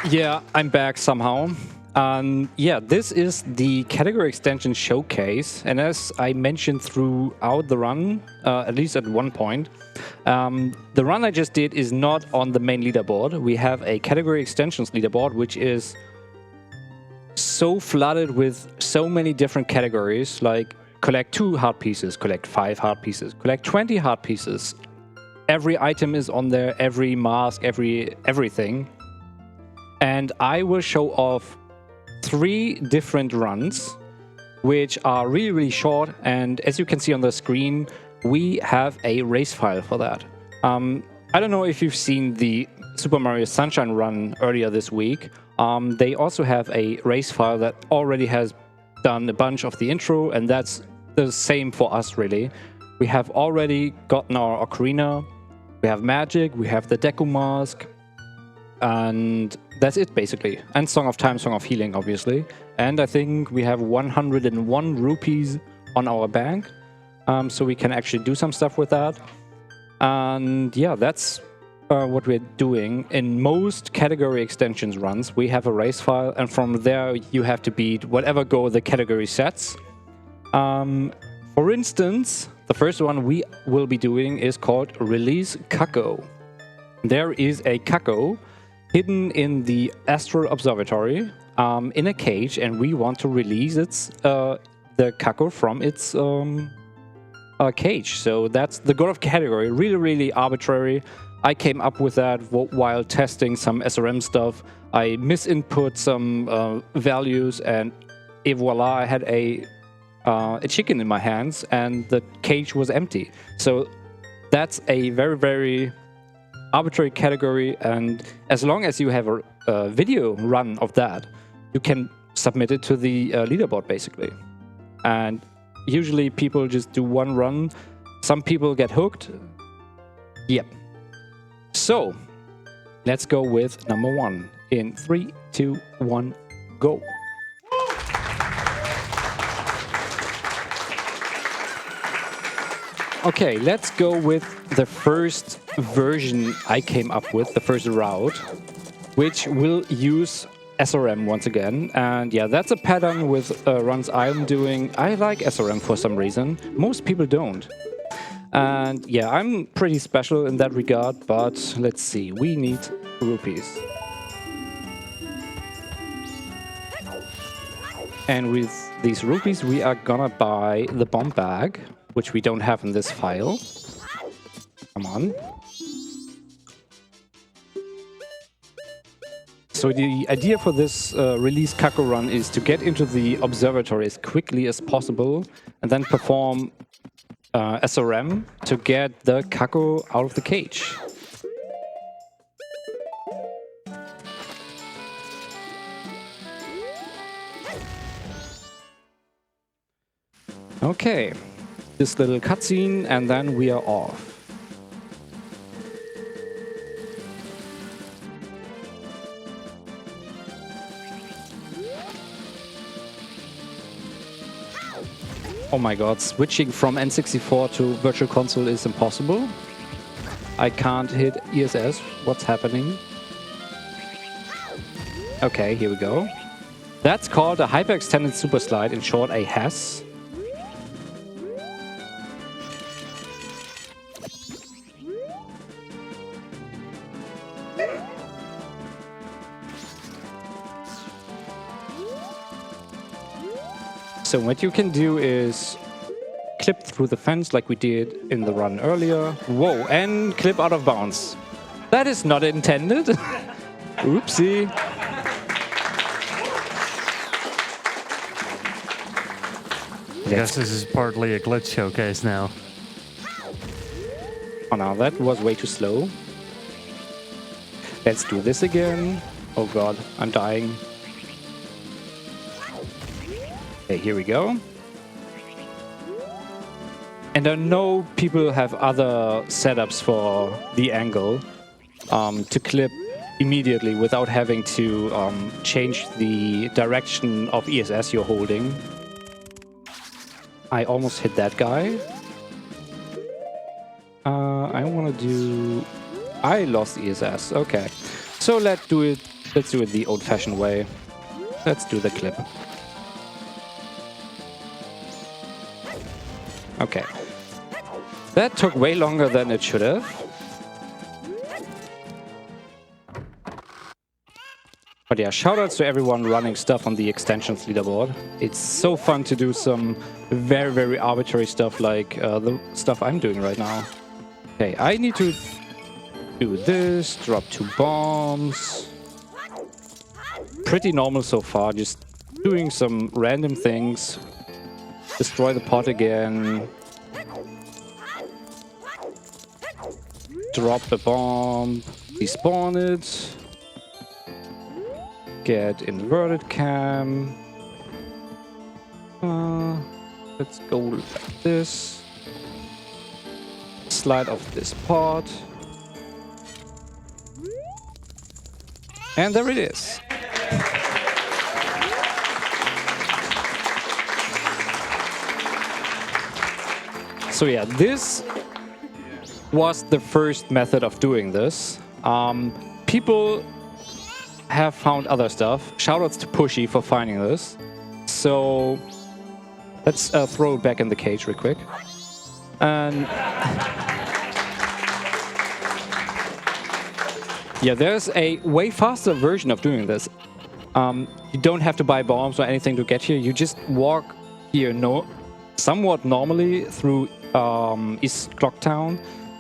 Yeah, I'm back somehow. Yeah, this is the category extension showcase, and as I mentioned throughout the run, at least at one point, the run I just did is not on the main leaderboard. We have a category extensions leaderboard, which is so flooded with so many different categories, like collect 2 heart pieces, collect 5 heart pieces, collect 20 heart pieces. Every item is on there, every mask, everything. And I will show off 3 different runs, which are really, really short. And as you can see on the screen, we have a race file for that. I don't know if you've seen the Super Mario Sunshine run earlier this week. They also have a race file that already has done a bunch of the intro, and that's the same for us, really. We have already gotten our Ocarina, we have Magic, we have the Deku Mask, and that's it, basically. And Song of Time, Song of Healing, obviously. And I think we have 101 rupees on our bank, so we can actually do some stuff with that. And yeah, that's what we're doing. In most category extensions runs, we have a race file, and from there you have to beat whatever goal the category sets. For instance, the first one we will be doing is called Release Kako. There is a Kako hidden in the Astral Observatory in a cage, and we want to release the Kako from its cage. So that's the goal of category. Really, really arbitrary. I came up with that while testing some SRM stuff. I misinput some values, and voila, I had a chicken in my hands, and the cage was empty. So that's a very, very arbitrary category, and as long as you have a video run of that, you can submit it to the leaderboard, basically. And usually people just do one run. Some people get hooked. Yep. So let's go with number 1 in 3, 2, 1, go. Okay, let's go with the first version I came up with, the first route, which will use SRM once again. And yeah, that's a pattern with runs I'm doing. I like SRM for some reason. Most people don't. And yeah, I'm pretty special in that regard, but let's see, we need rupees. And with these rupees, we are gonna buy the bomb bag, which we don't have in this file. Come on. So the idea for this release Kako run is to get into the observatory as quickly as possible and then perform SRM to get the Kako out of the cage. Okay. This little cutscene, and then we are off. Oh my god, switching from N64 to Virtual Console is impossible. I can't hit ESS. What's happening? Okay, here we go. That's called a hyper-extended super slide, in short, a HES. So what you can do is clip through the fence like we did in the run earlier. Whoa, and clip out of bounds. That is not intended. Oopsie. I guess this is partly a glitch showcase now. Oh no, that was way too slow. Let's do this again. Oh god, I'm dying. Okay, here we go. And I know people have other setups for the angle to clip immediately without having to change the direction of ESS you're holding. I almost hit that guy. I want to do... I lost ESS. Okay. So let's do it Let's do it the old-fashioned way. Let's do the clip. Okay. That took way longer than it should have. But yeah, shoutouts to everyone running stuff on the extensions leaderboard. It's so fun to do some very, very arbitrary stuff like the stuff I'm doing right now. Okay, I need to do this, drop 2 bombs. Pretty normal so far, just doing some random things. Destroy the pot again. Drop the bomb. Despawn it. Get inverted cam. Let's go like this. Slide off this pot. And there it is. So yeah, this was the first method of doing this. People have found other stuff. Shoutouts to Pushy for finding this. So let's throw it back in the cage real quick. And yeah, there's a way faster version of doing this. You don't have to buy bombs or anything to get here. You just walk here somewhat normally through East Clocktown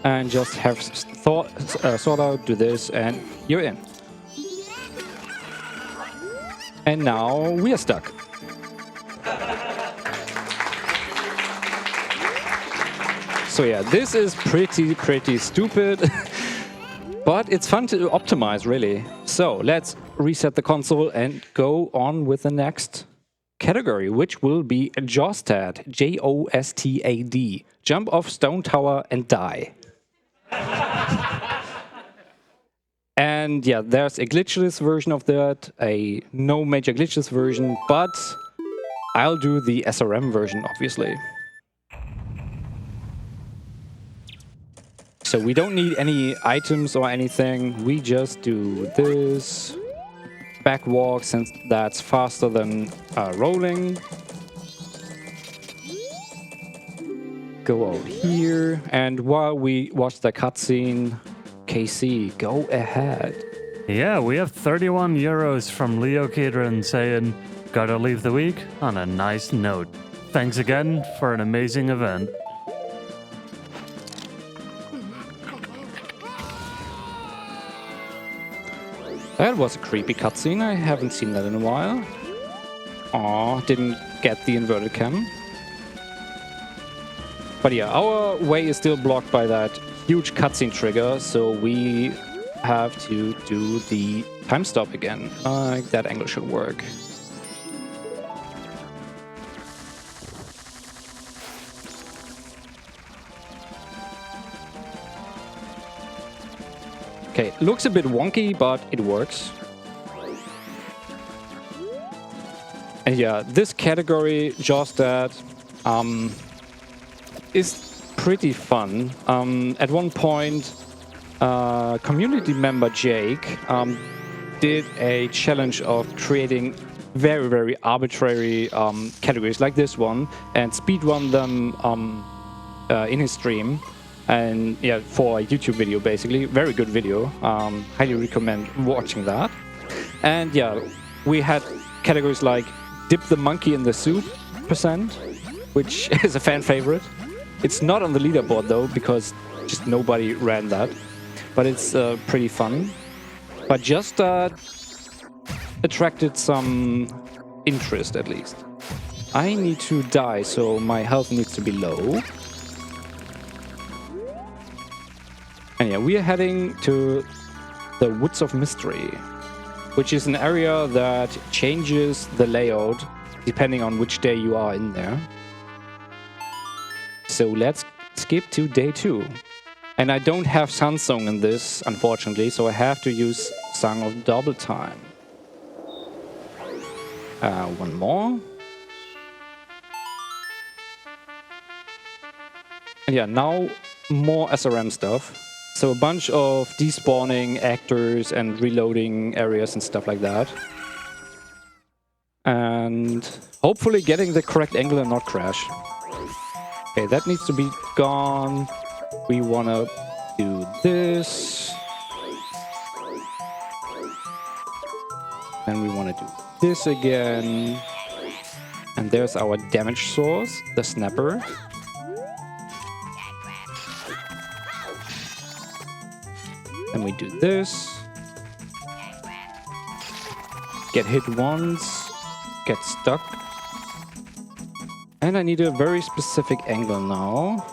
and just have sort out, do this, and you're in. And now we are stuck. So yeah, this is pretty stupid, but it's fun to optimize, really. So let's reset the console and go on with the next category, which will be Jostad, Jostad. Jump off stone tower and die. And yeah, there's a glitchless version of that, a no major glitches version, but I'll do the SRM version, obviously. So we don't need any items or anything, we just do this. Back walk, since that's faster than rolling. Go out here, and while we watch the cutscene, KC, go ahead. Yeah, we have 31 euros from Leo Kedron saying, gotta leave the week on a nice note. Thanks again for an amazing event. That was a creepy cutscene, I haven't seen that in a while. Aw, didn't get the inverted cam. But yeah, our way is still blocked by that huge cutscene trigger, so we have to do the time stop again. That angle should work. Okay, looks a bit wonky, but it works. And yeah, this category, Jostad, is pretty fun. At one point, community member Jake did a challenge of creating very, very arbitrary categories like this one and speedrun them in his stream. And yeah, for a YouTube video, basically. Very good video. Highly recommend watching that. And yeah, we had categories like dip the monkey in the soup %, which is a fan favorite. It's not on the leaderboard though, because just nobody ran that. But it's pretty fun. But just attracted some interest at least. I need to die, so my health needs to be low. And yeah, we are heading to the Woods of Mystery, which is an area that changes the layout depending on which day you are in there. So let's skip to day 2. And I don't have Sansong in this, unfortunately, so I have to use Song of Double Time. One more. And yeah, now more SRM stuff. So a bunch of despawning actors and reloading areas and stuff like that. And hopefully getting the correct angle and not crash. Okay, that needs to be gone. We want to do this. And we want to do this again. And there's our damage source, the snapper. And we do this. Get hit once. Get stuck. And I need a very specific angle now.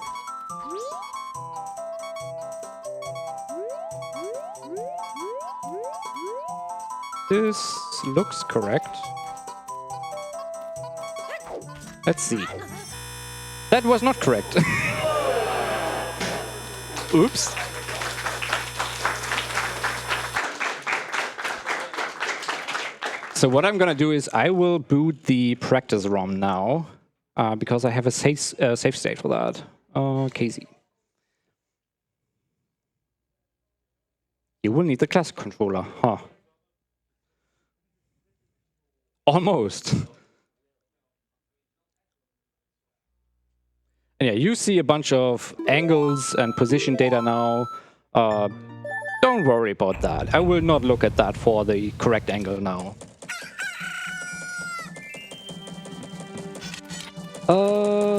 This looks correct. Let's see. That was not correct. Oops. So what I'm gonna do is I will boot the practice ROM now, because I have a safe state for that. Casey. You will need the classic controller, huh? Almost. And yeah, you see a bunch of angles and position data now. Don't worry about that. I will not look at that for the correct angle now.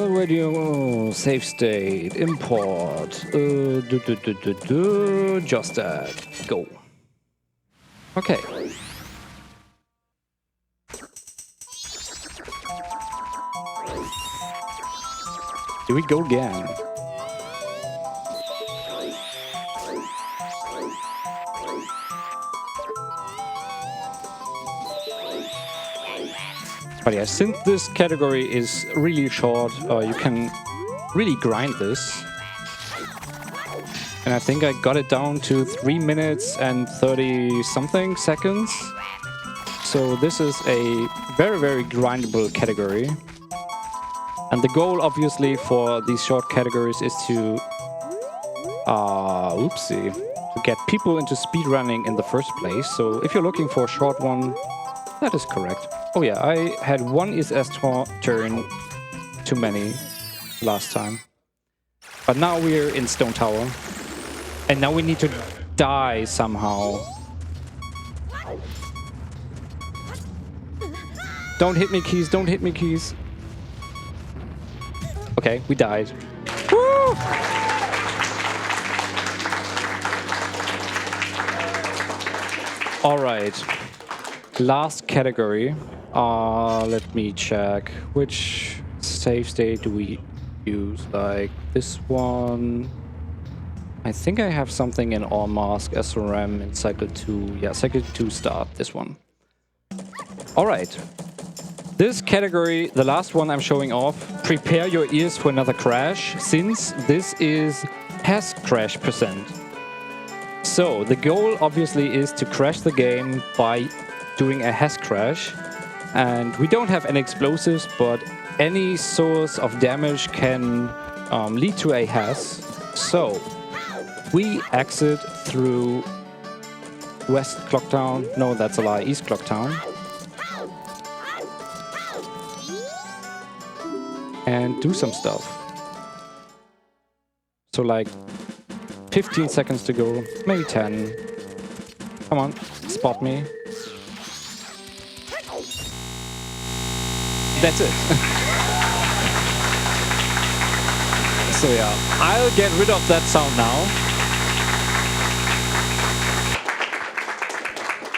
Where do you go? Save state, import, just that, go. Okay. Do we go again? But yeah, since this category is really short, you can really grind this. And I think I got it down to 3 minutes and 30 something seconds. So this is a very, very grindable category. And the goal, obviously, for these short categories is to, to get people into speedrunning in the first place. So if you're looking for a short one, that is correct. Oh yeah, I had one SS turn too many last time. But now we're in Stone Tower. And now we need to die somehow. Don't hit me, keys, don't hit me, keys. Okay, we died. Woo! All right. Last category. Let me check. Which save state do we use? Like this one. I think I have something in All Mask, SRM, in Cycle 2. Yeah, Cycle 2 start, this one. All right. This category, the last one I'm showing off, prepare your ears for another crash, since this is has crash %. So the goal obviously is to crash the game by doing a has crash. And we don't have any explosives, but any source of damage can lead to a has. So we exit through West Clocktown. No, that's a lie. East Clocktown. And do some stuff. So like 15 seconds to go, maybe 10. Come on, spot me. That's it. So yeah, I'll get rid of that sound now.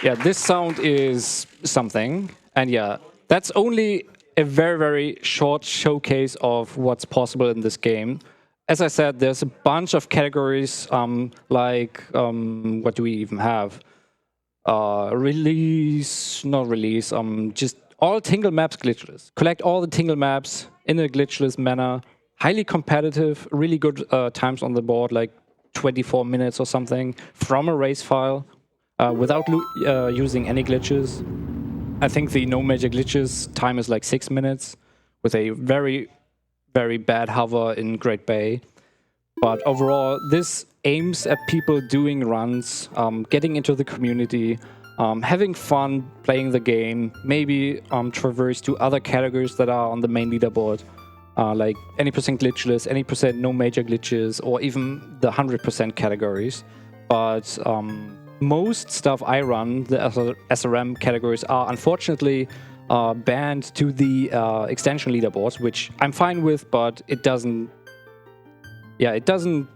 Yeah, this sound is something. And yeah, that's only a very, very short showcase of what's possible in this game. As I said, there's a bunch of categories, what do we even have? Just all tingle maps glitchless. Collect all the tingle maps in a glitchless manner. Highly competitive, really good times on the board, like 24 minutes or something, from a race file, without using any glitches. I think the no major glitches time is like 6 minutes, with a very, very bad hover in Great Bay. But overall, this aims at people doing runs, getting into the community, having fun playing the game, maybe traverse to other categories that are on the main leaderboard, like any percent glitchless, any percent no major glitches, or even the 100% categories. But most stuff I run, the SRM categories, are unfortunately banned to the extension leaderboards, which I'm fine with, but it doesn't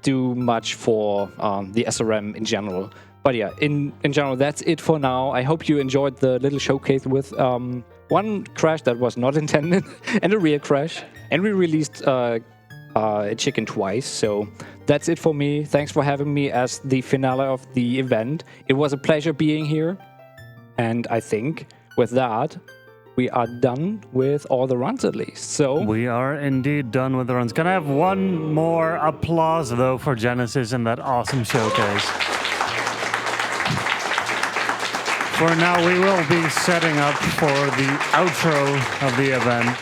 do much for the SRM in general. But yeah, in general, that's it for now. I hope you enjoyed the little showcase with one crash that was not intended and a real crash. And we released a chicken twice. So that's it for me. Thanks for having me as the finale of the event. It was a pleasure being here. And I think with that, we are done with all the runs at least. So we are indeed done with the runs. Can I have one more applause though for Genesis and that awesome showcase? For now, we will be setting up for the outro of the event.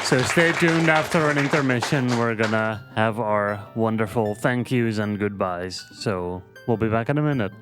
So stay tuned after an intermission. We're gonna have our wonderful thank yous and goodbyes. So we'll be back in a minute.